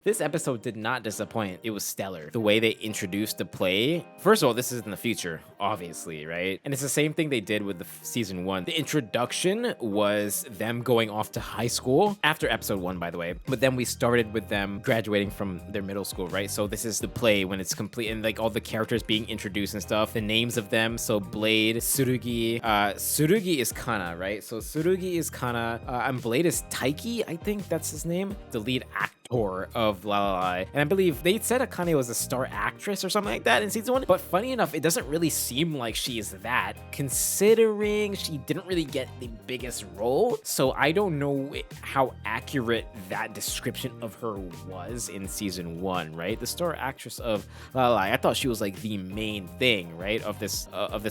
This episode did not disappoint. It was stellar. The way they introduced the play. First of all, this is in the future, obviously, right? And it's the same thing they did with the season 1. The introduction was them going off to high school after episode 1, by the way. But then we started with them graduating from their middle school, right? So this is the play when it's complete and like all the characters being introduced and stuff. The names of them. So Blade, Tsurugi. Tsurugi is Kana, right? So Tsurugi is Kana. And Blade is Taiki, I think that's his name. The lead actor of La La La. And I believe they said Akane was a star actress or something like that in season 1. But funny enough, it doesn't really seem like she is that, considering she didn't really get the biggest role. So I don't know how accurate that description of her was in season 1, right? The star actress of La La La. I thought she was like the main thing, right, of this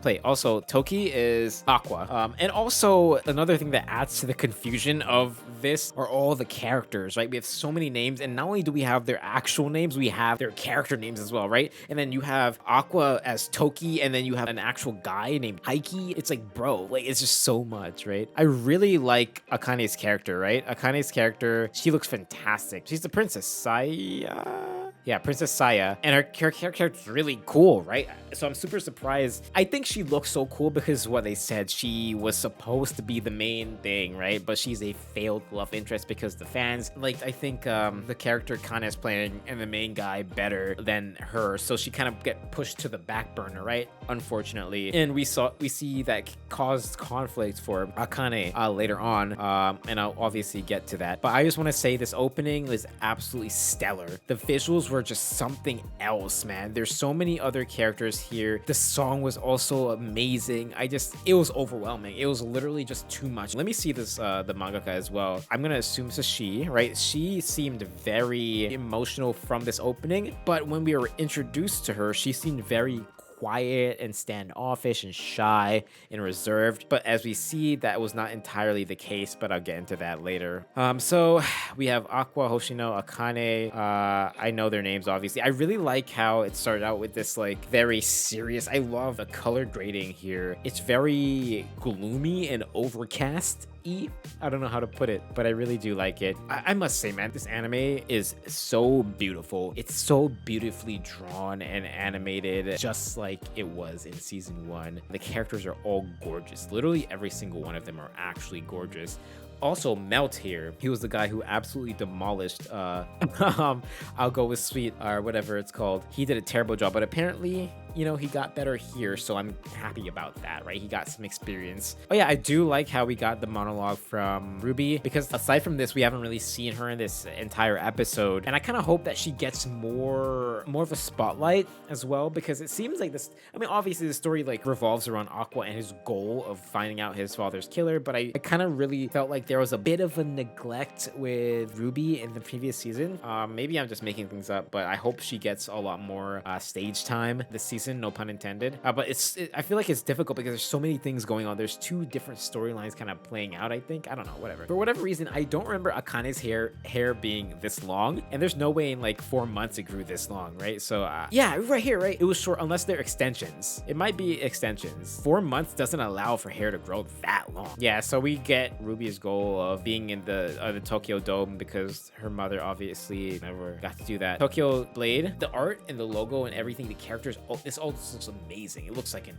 play. Also, Toki is Aqua. And also another thing that adds to the confusion of this are all the characters, right? We have so many names, and not only do we have their actual names, we have their character names as well, right? And then you have Aqua as Toki, and then you have an actual guy named Heiki. It's like, bro, like, it's just so much, right? I really like Akane's character, right? Akane's character, she looks fantastic. She's the Princess Saya. Yeah, Princess Saya. And her character is really cool, right? So I'm super surprised. I think she looks so cool because what they said, she was supposed to be the main thing, right? But she's a failed love interest because the fans, like, I think the character Kana is playing and the main guy better than her. So she kind of get pushed to the back burner, right? Unfortunately. And we see that caused conflict for Akane later on. And I'll obviously get to that. But I just want to say this opening was absolutely stellar. The visuals were just something else, man. There's so many other characters here. The song was also amazing. It was overwhelming. It was literally just too much. Let me see this, the mangaka as well. I'm gonna assume it's a she, right? She seemed very emotional from this opening, but when we were introduced to her, she seemed very quiet and standoffish and shy and reserved. But as we see, that was not entirely the case, but I'll get into that later. So we have Aqua, Hoshino, Akane. I know their names, obviously. I really like how it started out with this like very serious. I love the color grading here. It's very gloomy and overcast. I don't know how to put it, but I really do like it. I must say, man, this anime is so beautiful. It's so beautifully drawn and animated, just like it was in season 1. The characters are all gorgeous. Literally every single one of them are actually gorgeous. Also, Melt here, he was the guy who absolutely demolished I'll Go With Sweet, or whatever it's called. He did a terrible job, but apparently, you know, he got better here, so I'm happy about that, right? He got some experience. Oh yeah, I do like how we got the monologue from Ruby, because aside from this, we haven't really seen her in this entire episode, and I kind of hope that she gets more of a spotlight as well, because it seems like this, I mean, obviously the story like revolves around Aqua and his goal of finding out his father's killer, but I kind of really felt like there was a bit of a neglect with Ruby in the previous season. Maybe I'm just making things up, but I hope she gets a lot more stage time this season, no pun intended. But I feel like it's difficult because there's so many things going on. There's 2 different storylines kind of playing out, I think. I don't know, whatever. For whatever reason, I don't remember Akane's hair being this long, and there's no way in like 4 months it grew this long, right? So yeah, right here, right? It was short unless they're extensions. It might be extensions. 4 months doesn't allow for hair to grow that long. Yeah, so we get Ruby's goal of being in the Tokyo Dome because her mother obviously never got to do that. Tokyo Blade, the art and the logo and everything, the characters, this all looks amazing. It looks like a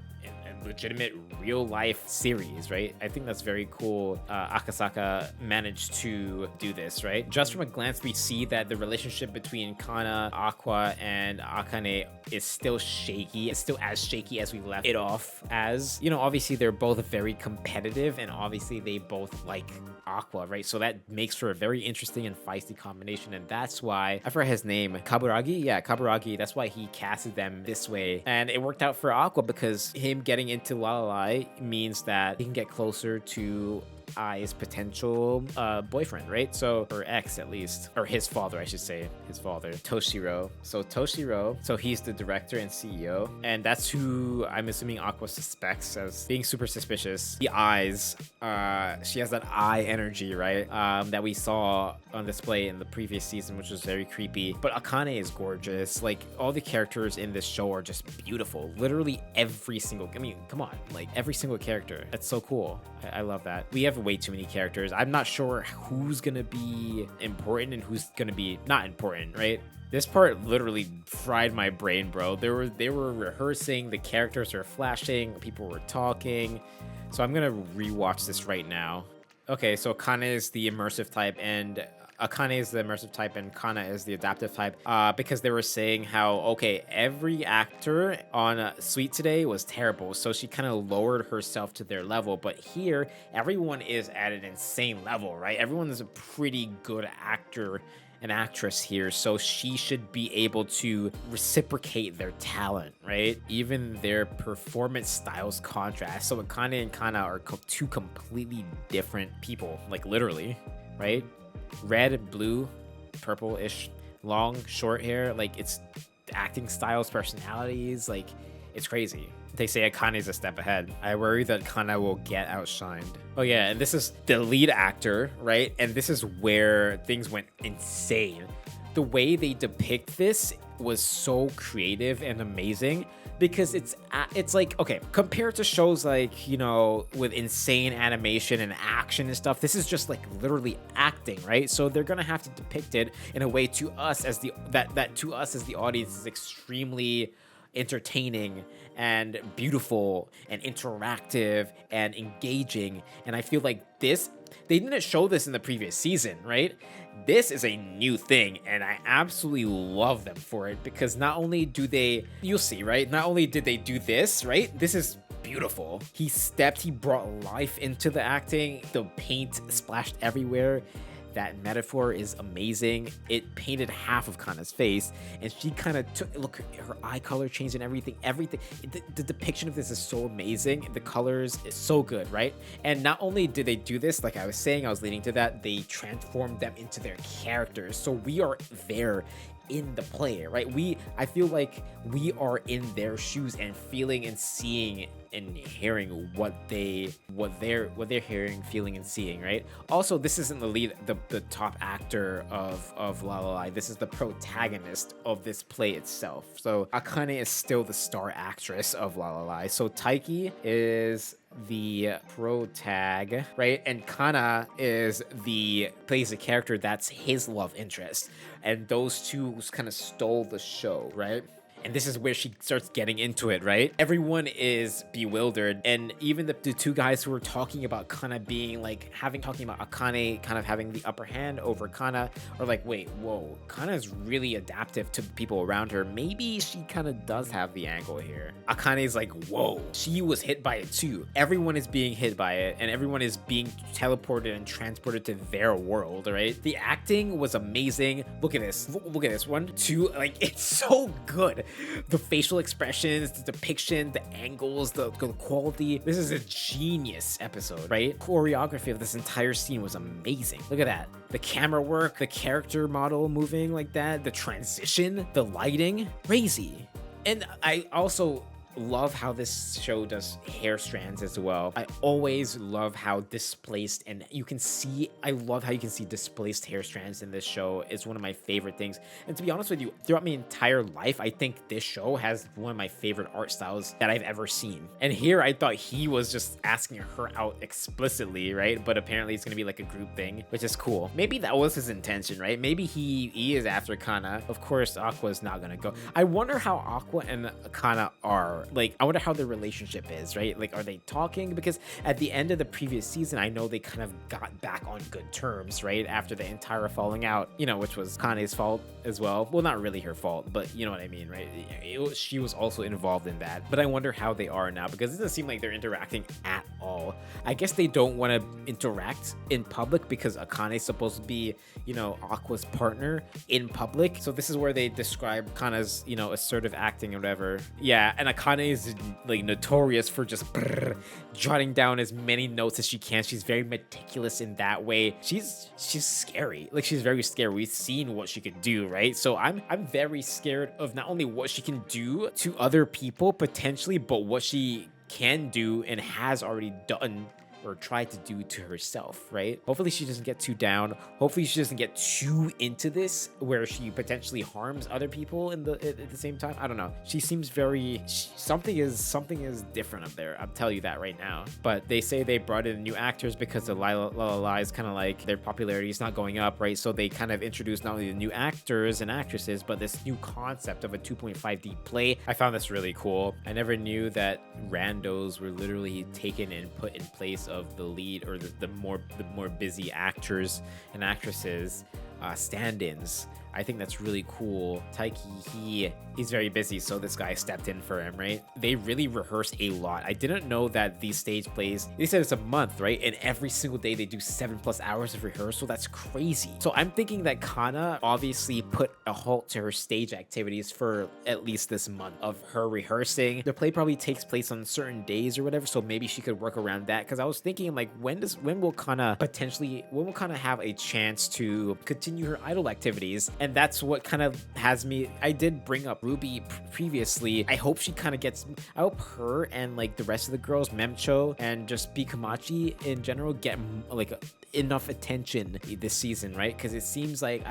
legitimate real life series, right? I think that's very cool. Akasaka managed to do this, right? Just from a glance, we see that the relationship between Kana, Aqua, and Akane is still shaky. It's still as shaky as we left it off as. You know, obviously they're both very competitive, and obviously they both like Aqua, right? So that makes for a very interesting and feisty combination, and that's why, I forgot his name, Kaburagi? Yeah, Kaburagi, that's why he casted them this way. And it worked out for Aqua because him getting into La La La means that he can get closer to Ai's potential boyfriend, right? So, or ex at least, or his father, I should say, his father, Toshiro. So he's the director and CEO, and that's who I'm assuming Aqua suspects as being super suspicious. The eyes, she has that eye energy, right? That we saw on display in the previous season, which was very creepy. But Akane is gorgeous. Like, all the characters in this show are just beautiful. Literally every single, I mean, come on, like every single character. That's so cool. I love that. We have way too many characters. I'm not sure who's gonna be important and who's gonna be not important, right? This part literally fried my brain, bro. They were rehearsing, the characters were flashing, people were talking. So I'm gonna rewatch this right now. Okay, so Kana is the immersive type and Akane is the immersive type and Kana is the adaptive type. Because they were saying how, okay, every actor on Sweet today was terrible, so she kind of lowered herself to their level. But here, everyone is at an insane level, right? Everyone is a pretty good actor and actress here, so she should be able to reciprocate their talent, right? Even their performance styles contrast. So Akane and Kana are two completely different people, like literally, right? Red, blue, purple-ish, long, short hair. Like, it's acting styles, personalities. Like, it's crazy. They say Akane is a step ahead. I worry that Kana will get outshined. Oh yeah, and this is the lead actor, right? And this is where things went insane. The way they depict this was so creative and amazing, because it's like, okay, compared to shows like, you know, with insane animation and action and stuff, this is just like literally acting, right? So they're gonna have to depict it in a way to us as the that to us as the audience is extremely entertaining and beautiful and interactive and engaging. And I feel like this, they didn't show this in the previous season, right? This is a new thing, and I absolutely love them for it, because not only do they, you'll see, right? Not only did they do this, right? This is beautiful. He brought life into the acting. The paint splashed everywhere. That metaphor is amazing. It painted half of Kana's face, and she kind of took, look, her eye color changed and everything. The depiction of this is so amazing. The colors is so good, right? And not only did they do this, like I was saying, I was leading to that, they transformed them into their characters. So we are there in the play, right? I feel like we are in their shoes and feeling and seeing and hearing what they're hearing, feeling, and seeing, right? Also, this isn't the top actor of La La La. This is the protagonist of this play itself. So Akane is still the star actress of La La La. So Taiki is the protag, right? And Kana plays a character that's his love interest. And those two kind of stole the show, right? And this is where she starts getting into it, right? Everyone is bewildered. And even the two guys who were talking about Kana being like, talking about Akane kind of having the upper hand over Kana, are like, wait, whoa, Kana is really adaptive to people around her. Maybe she kind of does have the angle here. Akane's like, whoa, she was hit by it too. Everyone is being hit by it, and everyone is being teleported and transported to their world, right? The acting was amazing. Look at this. Look at this one, two, like, it's so good. The facial expressions, the depiction, the angles, the quality. This is a genius episode, right? Choreography of this entire scene was amazing. Look at that. The camera work, the character model moving like that, the transition, the lighting, crazy. And I also love how this show does hair strands as well. I always love how displaced, and I love how you can see displaced hair strands in this show. It's one of my favorite things. And to be honest with you, throughout my entire life, I think this show has one of my favorite art styles that I've ever seen. And here I thought he was just asking her out explicitly, right? But apparently it's gonna be like a group thing, which is cool. Maybe that was his intention, right? Maybe he is after Kana. Of course, Aqua's not gonna go. I wonder how Aqua and Kana are. Like, I wonder how their relationship is, right? Like, are they talking? Because at the end of the previous season, I know they kind of got back on good terms, right? After the entire falling out, you know, which was Kane's fault as well. Well, not really her fault, but you know what I mean, right? She was also involved in that. But I wonder how they are now, because it doesn't seem like they're interacting at all. I guess they don't want to interact in public because Akane's supposed to be, you know, Aqua's partner in public. So this is where they describe Kana's, you know, assertive acting or whatever. Yeah, and Akane is like notorious for just jotting down as many notes as she can. She's very meticulous in that way. She's scary. Like, she's very scary. We've seen what she could do, right? So I'm very scared of not only what she can do to other people potentially, but what she can do and has already done or try to do to herself, right? Hopefully she doesn't get too down. Hopefully she doesn't get too into this where she potentially harms other people at the same time. I don't know. She seems very something is different up there. I'll tell you that right now. But they say they brought in new actors because the La is kind of like their popularity is not going up, right? So they kind of introduced not only the new actors and actresses, but this new concept of a 2.5D play. I found this really cool. I never knew that randos were literally taken and put in place of the lead or the more busy actors and actresses stand-ins. I think that's really cool. Taiki, he's very busy, so this guy stepped in for him, right? They really rehearse a lot. I didn't know that these stage plays, they said it's a month, right? And every single day they do 7+ hours of rehearsal. That's crazy. So I'm thinking that Kana obviously put a halt to her stage activities for at least this month of her rehearsing. The play probably takes place on certain days or whatever, so maybe she could work around that. Because I was thinking, like, when will Kana have a chance to continue her idol activities? And that's what kind of has me. I did bring up Ruby previously. I hope she kind of gets. I hope her and like the rest of the girls, Memcho and just Bikamachi in general, get like enough attention this season, right? Because it seems like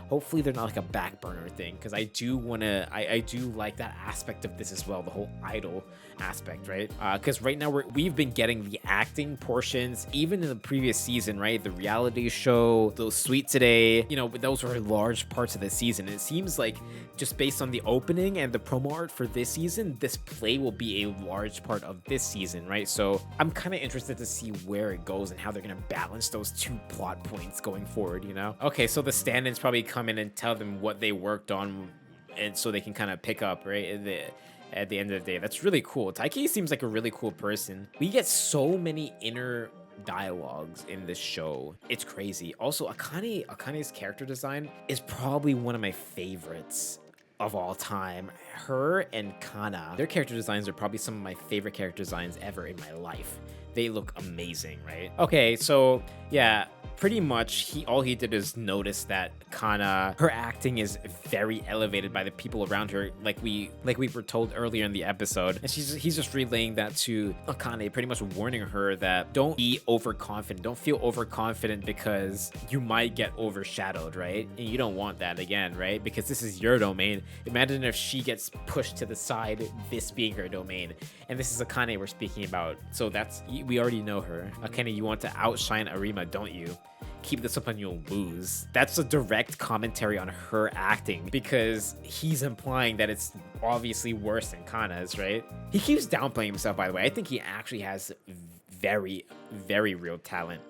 hopefully they're not like a back burner thing. Because I do like that aspect of this as well, the whole idol aspect, right? Because right now we've been getting the acting portions, even in the previous season, right? The reality show, those Sweet Today, you know, those were large parts of the season. It seems like just based on the opening and the promo art for this season, this play will be a large part of this season, right? So I'm kind of interested to see where it goes and how they're gonna balance those two plot points going forward, you know? Okay, so the stand-ins probably come in and tell them what they worked on, and so they can kind of pick up, right? At the end of the day. That's really cool. Taiki seems like a really cool person. We get so many inner dialogues in this show. It's crazy. Also, Akane's character design is probably one of my favorites of all time. Her and Kana, their character designs are probably some of my favorite character designs ever in my life. They look amazing, right? Okay, so yeah, pretty much all he did is notice that Kana, her acting is very elevated by the people around her, like we were told earlier in the episode. And he's just relaying that to Akane, pretty much warning her that don't be overconfident. Don't feel overconfident because you might get overshadowed, right? And you don't want that again, right? Because this is your domain. Imagine if she gets pushed to the side, this being her domain. And this is Akane we're speaking about. So we already know her. Akane, you want to outshine Arima, don't you? Keep this up and you'll lose. That's a direct commentary on her acting because he's implying that it's obviously worse than Kana's, right? He keeps downplaying himself, by the way. I think he actually has very, very real talent.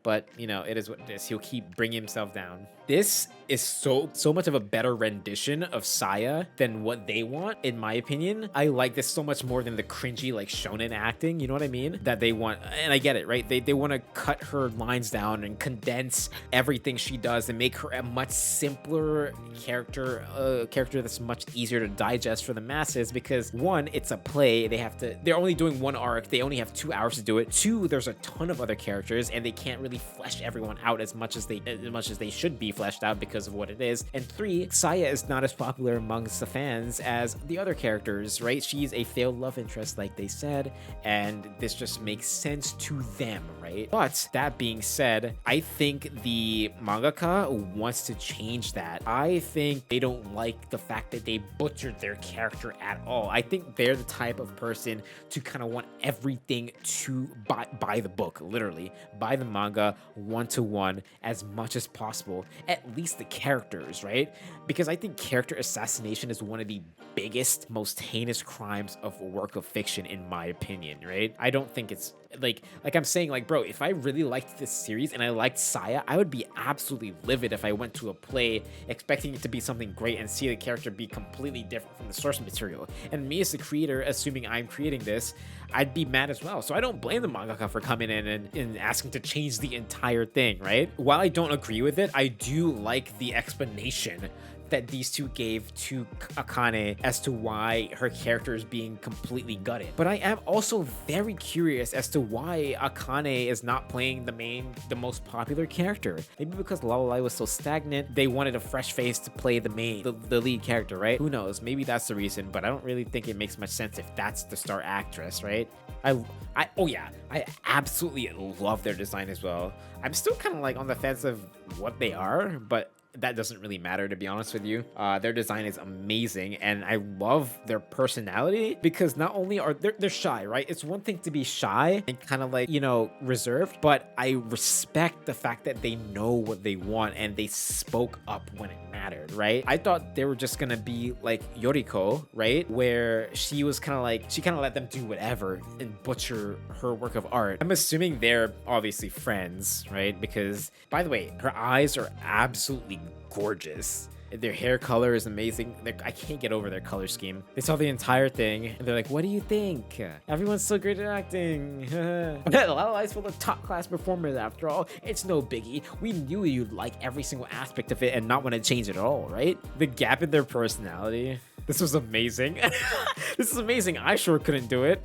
But, you know, it is what it is. He'll keep bringing himself down. This is so much of a better rendition of Saya than what they want, in my opinion. I like this so much more than the cringy, like, shonen acting, you know what I mean? That they want, and I get it, right? They want to cut her lines down and condense everything she does and make her a much simpler character that's much easier to digest for the masses because, one, it's a play. They're only doing one arc. They only have 2 hours to do it. 2, there's a ton of other characters and they can't really flesh everyone out as much as they should be fleshed out because of what it is. And 3, Saya is not as popular amongst the fans as the other characters, right? She's a failed love interest, like they said, and this just makes sense to them, right? But that being said, I think the mangaka wants to change that. I think they don't like the fact that they butchered their character at all. I think they're the type of person to kind of want everything to buy the book, literally, buy the manga 1-to-1 as much as possible. At least the characters, right? Because I think character assassination is one of the biggest, most heinous crimes of a work of fiction, in my opinion, right? I don't think it's like I'm saying, like, bro, if I really liked this series and I liked Saya, I would be absolutely livid if I went to a play expecting it to be something great and see the character be completely different from the source material. And me as the creator, assuming I'm creating this, I'd be mad as well. So I don't blame the mangaka for coming in and asking to change the entire thing, right? While I don't agree with it, I do like the explanation that these two gave to Akane as to why her character is being completely gutted. But I am also very curious as to why Akane is not playing the most popular character. Maybe because Lalai was so stagnant, they wanted a fresh face to play the lead character, right? Who knows? Maybe that's the reason, but I don't really think it makes much sense if that's the star actress, right? Oh yeah, I absolutely love their design as well. I'm still kind of like on the fence of what they are, but that doesn't really matter, to be honest with you. Their design is amazing, and I love their personality because not only are they're shy, right? It's one thing to be shy and kind of like, you know, reserved, but I respect the fact that they know what they want and they spoke up when it mattered, right? I thought they were just gonna be like Yoriko, right? Where she was kind of like, she kind of let them do whatever and butcher her work of art. I'm assuming they're obviously friends, right? Because, by the way, her eyes are absolutely gorgeous. Their hair color is amazing. I can't get over their color scheme. They saw the entire thing and they're like, what do you think? Everyone's so great at acting. Lalai's full of top class performers after all. It's no biggie. We knew you'd like every single aspect of it and not want to change it at all, right? The gap in their personality. This was amazing. This is amazing. I sure couldn't do it.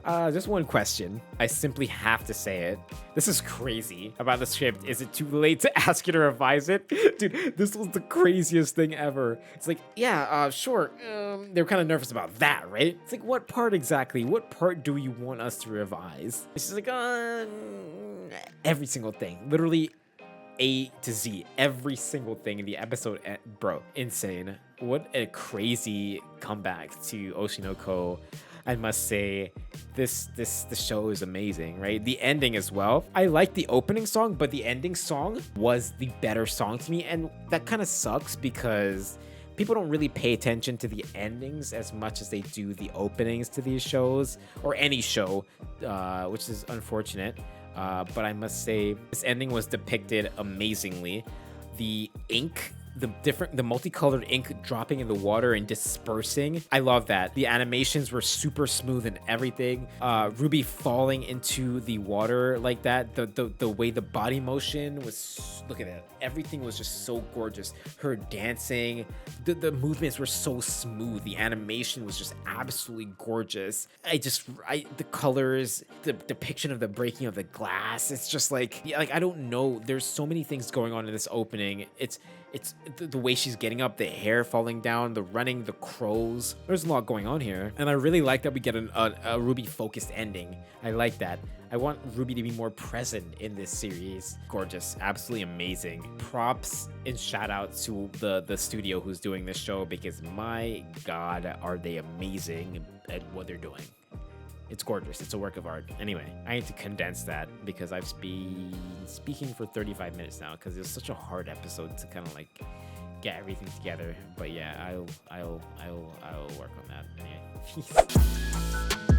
Just one question. I simply have to say it. This is crazy about the script. Is it too late to ask you to revise it? Dude, this was the craziest thing ever. It's like, yeah, sure. They were kind of nervous about that, right? It's like, what part exactly? What part do you want us to revise? It's just like, every single thing. Literally A to Z, every single thing in the episode, bro, insane. What a crazy comeback to Oshinoko. I must say, this show is amazing, right? The ending as well. I like the opening song, but the ending song was the better song to me, and that kind of sucks because people don't really pay attention to the endings as much as they do the openings to these shows, or any show, which is unfortunate. But I must say, this ending was depicted amazingly. The ink, the multicolored ink dropping in the water and dispersing, I love that. The animations were super smooth and everything. Ruby falling into the water like that, the way the body motion was, look at that. Everything was just so gorgeous. Her dancing, the movements were so smooth. The animation was just absolutely gorgeous. The colors, the depiction of the breaking of the glass, it's just like, yeah, like, I don't know. There's so many things going on in this opening. It's the way she's getting up, the hair falling down, the running, the crows. There's a lot going on here. And I really like that we get a Ruby focused ending. I like that. I want Ruby to be more present in this series. Gorgeous, absolutely amazing. Props and shout out to the studio who's doing this show, because my God, are they amazing at what they're doing. It's gorgeous. It's a work of art. Anyway, I need to condense that because I've been speaking for 35 minutes now because it was such a hard episode to kind of like get everything together. But yeah, I'll work on that. Anyway, peace.